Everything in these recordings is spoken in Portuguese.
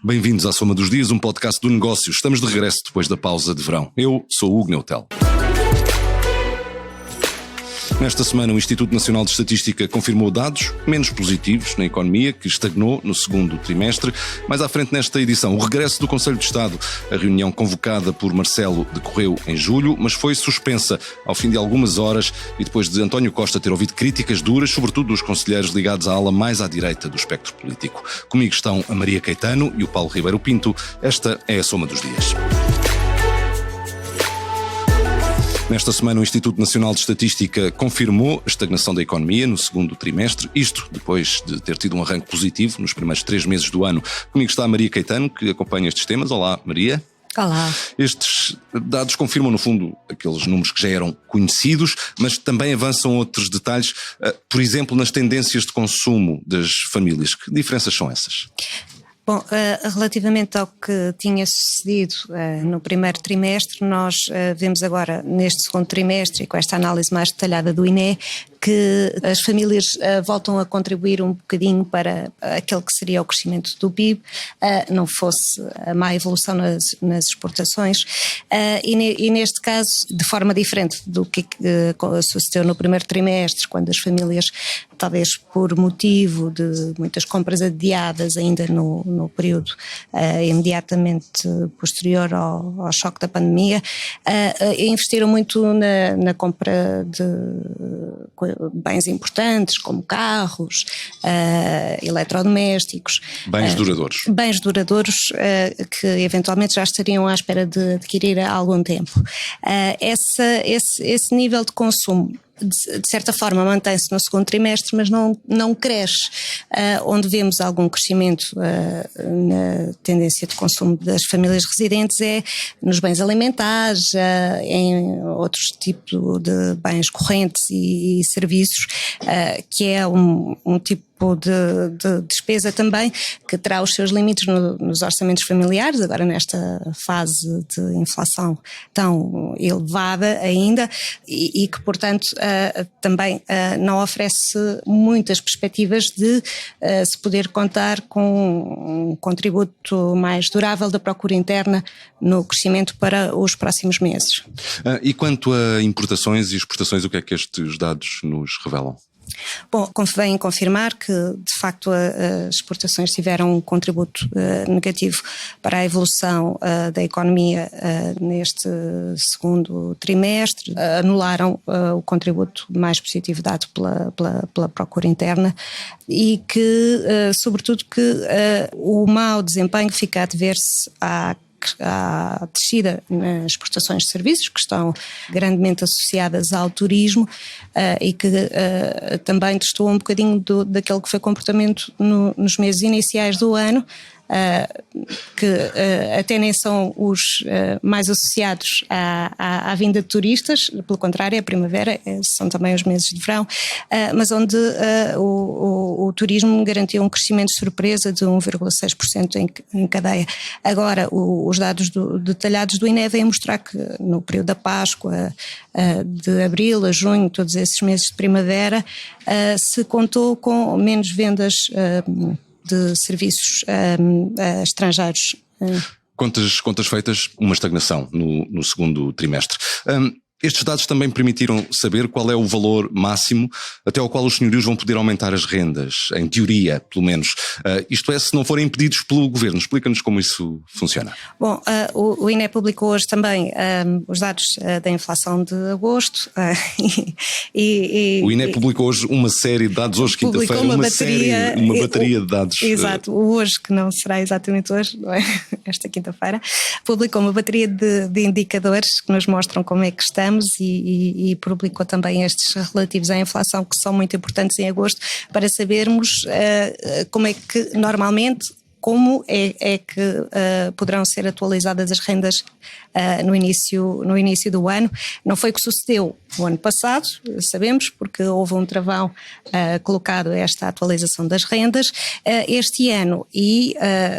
Bem-vindos à Soma dos Dias, um podcast do negócio. Estamos de regresso depois da pausa de verão. Eu sou o Hugo Neutel. Nesta semana, o Instituto Nacional de Estatística confirmou dados menos positivos na economia, que estagnou no segundo trimestre. Mais à frente nesta edição, o regresso do Conselho de Estado. A reunião convocada por Marcelo decorreu em julho, mas foi suspensa ao fim de algumas horas e depois de António Costa ter ouvido críticas duras, sobretudo dos conselheiros ligados à ala mais à direita do espectro político. Comigo estão a Maria Caetano e o Paulo Ribeiro Pinto. Esta é a Soma dos Dias. Nesta semana, o Instituto Nacional de Estatística confirmou a estagnação da economia no segundo trimestre, isto depois de ter tido um arranque positivo nos primeiros 3 meses do ano. Comigo está a Maria Caetano, que acompanha estes temas. Olá, Maria. Olá. Estes dados confirmam, no fundo, aqueles números que já eram conhecidos, mas também avançam outros detalhes, por exemplo, nas tendências de consumo das famílias. Que diferenças são essas? Bom, relativamente ao que tinha sucedido no primeiro trimestre, nós vemos agora neste segundo trimestre, e com esta análise mais detalhada do INE, que as famílias voltam a contribuir um bocadinho para aquele que seria o crescimento do PIB, não fosse a má evolução nas exportações, e neste caso, de forma diferente do que sucedeu no primeiro trimestre, quando as famílias, talvez por motivo de muitas compras adiadas ainda no período imediatamente posterior ao choque da pandemia, investiram muito na compra de bens importantes, como carros, eletrodomésticos. Bens duradouros. Bens duradouros que eventualmente já estariam à espera de adquirir há algum tempo. Esse nível de consumo, de certa forma, mantém-se no segundo trimestre, mas não cresce. Onde vemos algum crescimento na tendência de consumo das famílias residentes é nos bens alimentares, em outros tipos de bens correntes e serviços, que é um tipo de despesa também que terá os seus limites nos orçamentos familiares, agora nesta fase de inflação tão elevada ainda, e que portanto também não oferece muitas perspectivas de se poder contar com um contributo mais durável da procura interna no crescimento para os próximos meses. E quanto a importações e exportações, o que é que estes dados nos revelam? Bom, convém confirmar que, de facto, as exportações tiveram um contributo negativo para a evolução da economia neste segundo trimestre, anularam o contributo mais positivo dado pela procura interna e que, sobretudo, o mau desempenho fica a dever-se à descida nas exportações de serviços, que estão grandemente associadas ao turismo e que também destoam um bocadinho daquele que foi o comportamento nos meses iniciais do ano, que até nem são os mais associados à vinda de turistas, pelo contrário, a primavera são também os meses de verão, mas onde o turismo garantiu um crescimento de surpresa de 1,6% em cadeia. Agora, os dados detalhados do INE vêm mostrar que no período da Páscoa, de abril a junho, todos esses meses de primavera, se contou com menos vendas de serviços estrangeiros. Contas feitas, uma estagnação no segundo trimestre. Estes dados também permitiram saber qual é o valor máximo até ao qual os senhorios vão poder aumentar as rendas, em teoria, pelo menos. Isto é, se não forem impedidos pelo governo. Explica-nos como isso funciona. Bom, o INE publicou hoje também os dados da inflação de agosto. O INE publicou hoje uma série de dados, hoje quinta-feira, uma bateria de dados. Exato, hoje, que não será exatamente hoje, não é? Esta quinta-feira, publicou uma bateria de indicadores que nos mostram como é que estamos e publicou também estes relativos à inflação, que são muito importantes em agosto, para sabermos como é que normalmente, como é que poderão ser atualizadas as rendas no início do ano. Não foi o que sucedeu no ano passado, sabemos, porque houve um travão colocado a esta atualização das rendas este ano, e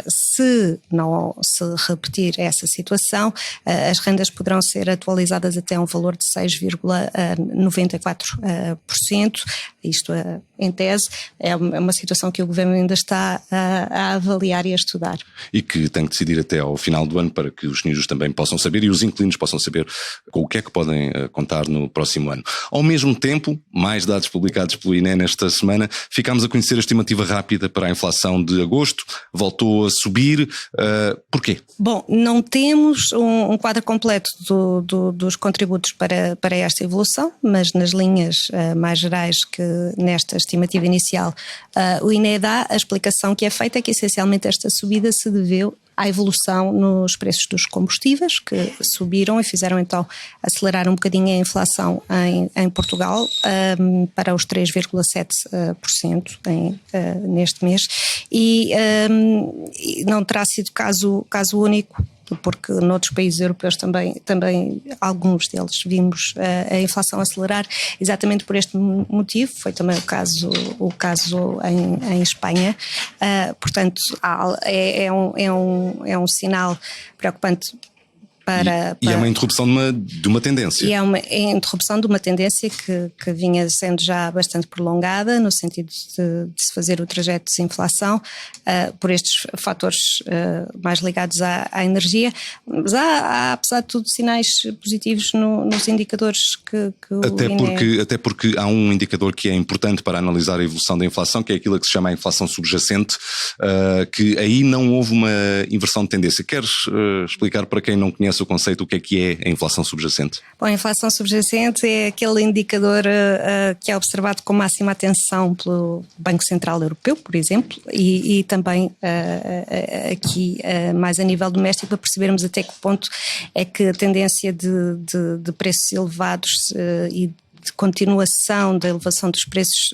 se não se repetir essa situação, as rendas poderão ser atualizadas até um valor de 6,94%, isto em tese. É uma situação que o Governo ainda está a avaliar avaliar e a estudar. E que tem que decidir até ao final do ano para que os senhores também possam saber e os inquilinos possam saber com o que é que podem contar no próximo ano. Ao mesmo tempo, mais dados publicados pelo INE nesta semana, ficámos a conhecer a estimativa rápida para a inflação de agosto, voltou a subir, porquê? Bom, não temos um quadro completo dos contributos para esta evolução, mas nas linhas mais gerais que nesta estimativa inicial o INE dá, a explicação que é feita é que essencialmente esta subida se deveu à evolução nos preços dos combustíveis, que subiram e fizeram então acelerar um bocadinho a inflação em Portugal para os 3,7% neste mês, e não terá sido caso único, porque noutros países europeus também alguns deles vimos a inflação acelerar exatamente por este motivo. Foi também o caso em Espanha. Portanto, é um sinal preocupante. E é uma interrupção de uma tendência. E é uma interrupção de uma tendência que vinha sendo já bastante prolongada, no sentido de se fazer o trajeto de desinflação, por estes fatores mais ligados à energia. Mas há, apesar de tudo, sinais positivos nos indicadores que o INE... Até porque há um indicador que é importante para analisar a evolução da inflação, que é aquilo que se chama a inflação subjacente, que aí não houve uma inversão de tendência. Queres explicar para quem não conhece o conceito o que é a inflação subjacente? Bom, a inflação subjacente é aquele indicador que é observado com máxima atenção pelo Banco Central Europeu, por exemplo, e também aqui mais a nível doméstico, para percebermos até que ponto é que a tendência de preços elevados e de continuação da elevação dos preços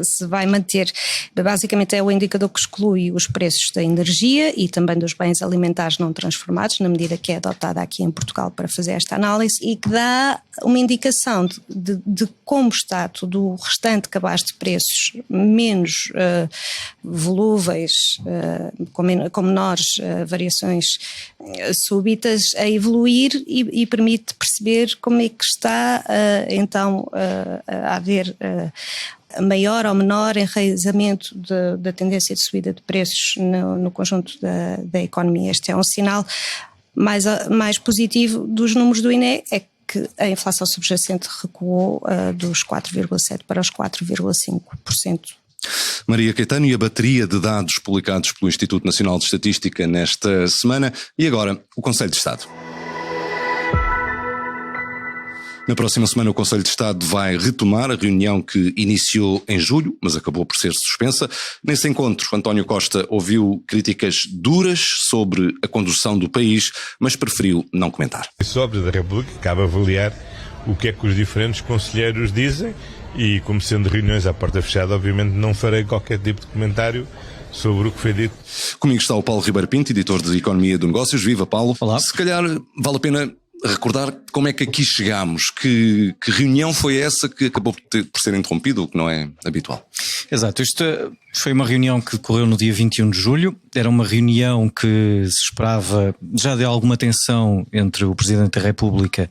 se vai manter. Basicamente é o indicador que exclui os preços da energia e também dos bens alimentares não transformados, na medida que é adotada aqui em Portugal para fazer esta análise, e que dá uma indicação de como está todo o restante cabaz de preços menos volúveis, com menores variações súbitas a evoluir, e permite perceber como é que está então a haver maior ou menor enraizamento da tendência de subida de preços no conjunto da economia. Este é um sinal mais positivo dos números do INE, é que a inflação subjacente recuou dos 4,7% para os 4,5%. Maria Caetano, e a bateria de dados publicados pelo Instituto Nacional de Estatística nesta semana. E agora, o Conselho de Estado. Na próxima semana o Conselho de Estado vai retomar a reunião que iniciou em julho, mas acabou por ser suspensa. Nesse encontro, António Costa ouviu críticas duras sobre a condução do país, mas preferiu não comentar. Sobre da República, cabe avaliar o que é que os diferentes conselheiros dizem, e como sendo reuniões à porta fechada, obviamente não farei qualquer tipo de comentário sobre o que foi dito. Comigo está o Paulo Ribeiro Pinto, editor de Economia de Negócios. Viva, Paulo. Olá. Se calhar vale a pena recordar como é que aqui chegámos, que reunião foi essa que acabou por ser interrompida, o que não é habitual. Exato, isto foi uma reunião que decorreu no dia 21 de julho, era uma reunião que se esperava já de alguma tensão entre o Presidente da República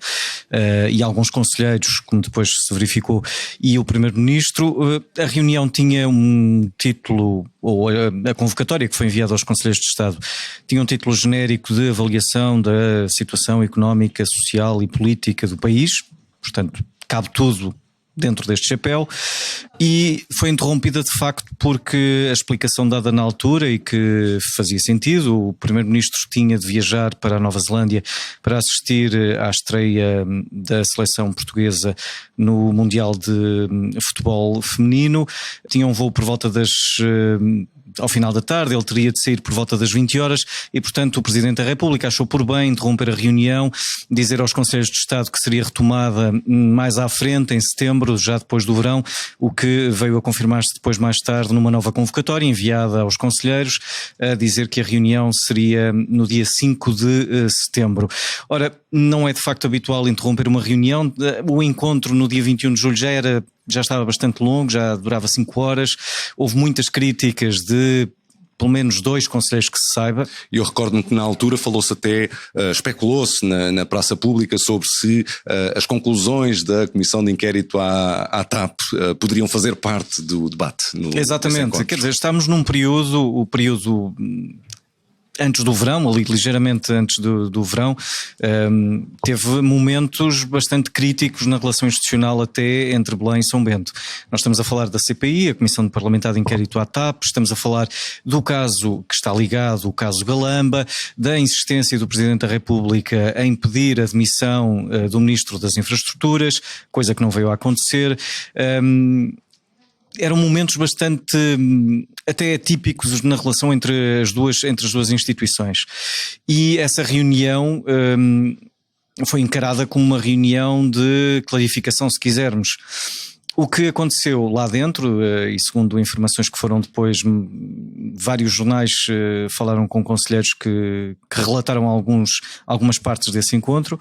e alguns conselheiros, como depois se verificou, e o Primeiro-Ministro. A reunião tinha um título, ou a convocatória que foi enviada aos Conselheiros de Estado, tinha um título genérico de avaliação da situação económica, social e política do país, portanto cabe tudo dentro deste chapéu, e foi interrompida de facto porque a explicação dada na altura, e que fazia sentido, o Primeiro-Ministro tinha de viajar para a Nova Zelândia para assistir à estreia da seleção portuguesa no Mundial de Futebol Feminino, tinha um voo por volta ao final da tarde, ele teria de sair por volta das 20 horas e, portanto, o Presidente da República achou por bem interromper a reunião, dizer aos Conselheiros de Estado que seria retomada mais à frente, em setembro, já depois do verão, o que veio a confirmar-se depois mais tarde numa nova convocatória enviada aos Conselheiros, a dizer que a reunião seria no dia 5 de setembro. Ora, não é de facto habitual interromper uma reunião, o encontro no dia 21 de julho já estava bastante longo, já durava 5 horas, houve muitas críticas de pelo menos 2 conselheiros que se saiba. E eu recordo-me que na altura falou-se até, especulou-se na praça pública sobre se as conclusões da Comissão de Inquérito à TAP poderiam fazer parte do debate. Exatamente, quer dizer, estamos num o período antes do verão, ali ligeiramente antes do verão, teve momentos bastante críticos na relação institucional até entre Belém e São Bento. Nós estamos a falar da CPI, a Comissão Parlamentar de Inquérito à TAP, estamos a falar do caso que está ligado, o caso Galamba, da insistência do Presidente da República em pedir a demissão do Ministro das Infraestruturas, coisa que não veio a acontecer. Eram momentos bastante até atípicos na relação entre as duas instituições. E essa reunião foi encarada como uma reunião de clarificação, se quisermos. O que aconteceu lá dentro, e segundo informações que foram depois, vários jornais falaram com conselheiros que relataram algumas partes desse encontro.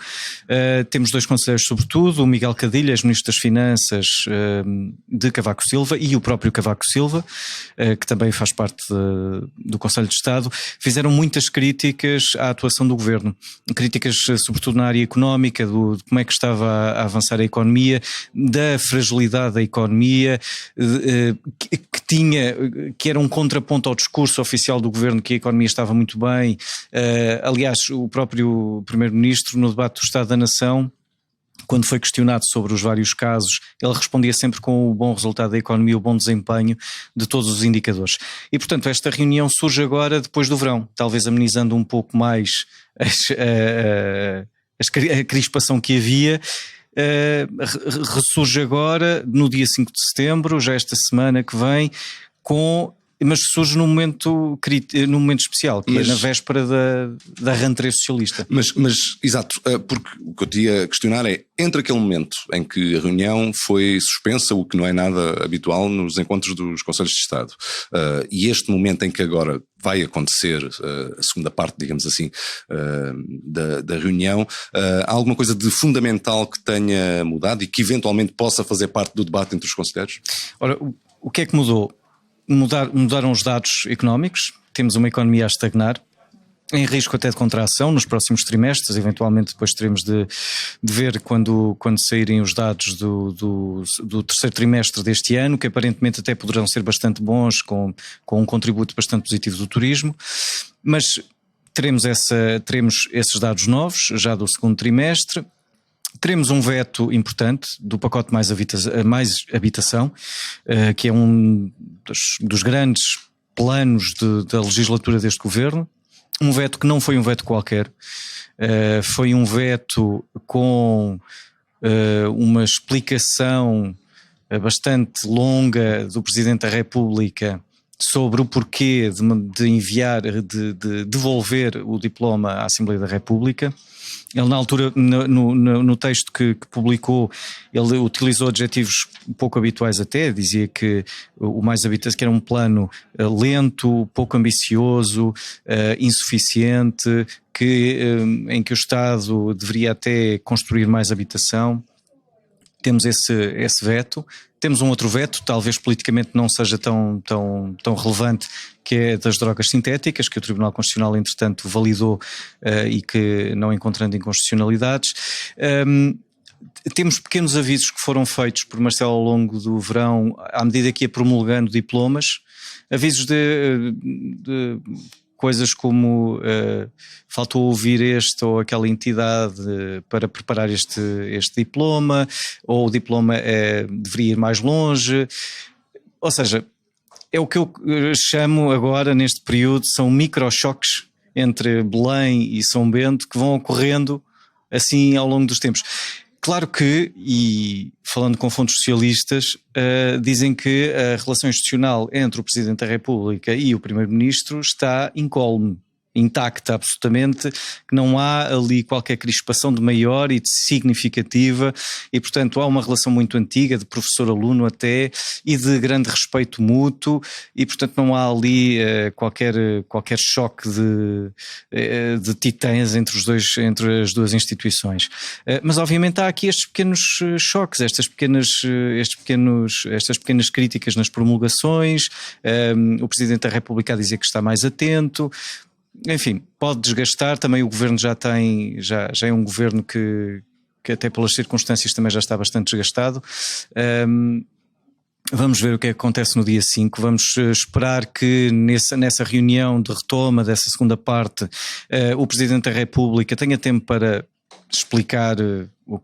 Temos 2 conselheiros sobretudo, o Miguel Cadilhas, Ministro das Finanças de Cavaco Silva, e o próprio Cavaco Silva, que também faz parte do Conselho de Estado, fizeram muitas críticas à atuação do Governo. Críticas sobretudo na área económica, de como é que estava a avançar a economia, da fragilidade da economia, que era um contraponto ao discurso oficial do Governo que a economia estava muito bem. Aliás, o próprio Primeiro-Ministro, no debate do Estado da Nação, quando foi questionado sobre os vários casos, ele respondia sempre com o bom resultado da economia, o bom desempenho de todos os indicadores. E, portanto, esta reunião surge agora depois do verão, talvez amenizando um pouco mais a crispação que havia. Ressurge agora no dia 5 de setembro, já esta semana que vem, mas surge num momento especial, que é na véspera da rentrée socialista. Mas, exato, porque o que eu te ia questionar é, entre aquele momento em que a reunião foi suspensa, o que não é nada habitual nos encontros dos Conselhos de Estado, e este momento em que agora vai acontecer a segunda parte, digamos assim, da reunião, há alguma coisa de fundamental que tenha mudado e que eventualmente possa fazer parte do debate entre os conselheiros? Ora, o que é que mudou? Mudaram os dados económicos, temos uma economia a estagnar, em risco até de contração nos próximos trimestres, eventualmente depois teremos de ver quando saírem os dados do terceiro trimestre deste ano, que aparentemente até poderão ser bastante bons, com um contributo bastante positivo do turismo, mas teremos esses dados novos já do segundo trimestre. Teremos um veto importante do pacote mais habitação, que é um dos grandes planos da legislatura deste governo. Um veto que não foi um veto qualquer, foi um veto com uma explicação bastante longa do Presidente da República sobre o porquê de enviar, de devolver o diploma à Assembleia da República. Ele na altura, no texto que publicou, ele utilizou adjetivos pouco habituais até, dizia que o mais habitante, que era um plano lento, pouco ambicioso, insuficiente, em que o Estado deveria até construir mais habitação. Temos esse veto. Temos um outro veto, talvez politicamente não seja tão relevante, que é das drogas sintéticas, que o Tribunal Constitucional, entretanto, validou e que não encontrando inconstitucionalidades. Temos pequenos avisos que foram feitos por Marcelo ao longo do verão, à medida que ia promulgando diplomas, avisos de coisas como faltou ouvir esta ou aquela entidade para preparar este diploma, ou o diploma deveria ir mais longe. Ou seja, é o que eu chamo agora neste período, são microchoques entre Belém e São Bento que vão ocorrendo assim ao longo dos tempos. Claro que, e falando com fontes socialistas, dizem que a relação institucional entre o Presidente da República e o Primeiro-Ministro está incólume. intacta absolutamente, que não há ali qualquer crispação de maior e de significativa, e portanto há uma relação muito antiga de professor-aluno até, e de grande respeito mútuo, e portanto não há ali qualquer choque de titãs entre as duas instituições. Mas obviamente há aqui estes pequenos choques, estas pequenas críticas nas promulgações, o Presidente da República a dizer que está mais atento. Enfim, pode desgastar. Também o governo já é um governo que até pelas circunstâncias também já está bastante desgastado. Vamos ver o que acontece no dia 5, vamos esperar que nessa reunião de retoma dessa segunda parte o Presidente da República tenha tempo para explicar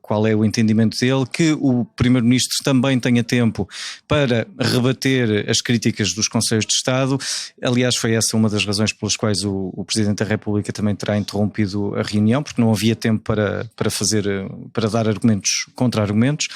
qual é o entendimento dele, que o Primeiro-Ministro também tenha tempo para rebater as críticas dos Conselhos de Estado. Aliás, foi essa uma das razões pelas quais o Presidente da República também terá interrompido a reunião, porque não havia tempo para dar argumentos contra-argumentos.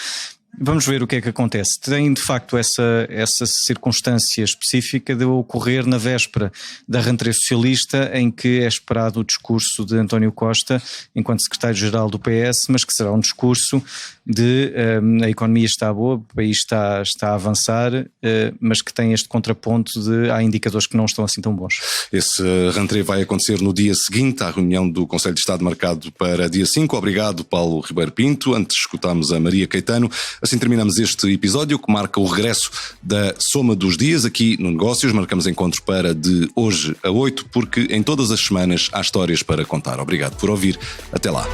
Vamos ver o que é que acontece. Tem de facto essa circunstância específica de ocorrer na véspera da rentrée socialista, em que é esperado o discurso de António Costa enquanto secretário-geral do PS, mas que será um discurso de a economia está boa, o país está a avançar, mas que tem este contraponto de há indicadores que não estão assim tão bons. Esse rentrée vai acontecer no dia seguinte à reunião do Conselho de Estado marcado para dia 5. Obrigado, Paulo Ribeiro Pinto. Antes escutámos a Maria Caetano. Assim terminamos este episódio que marca o regresso da Soma dos Dias aqui no Negócios. Marcamos encontro para de hoje a 8, porque em todas as semanas há histórias para contar. Obrigado por ouvir. Até lá.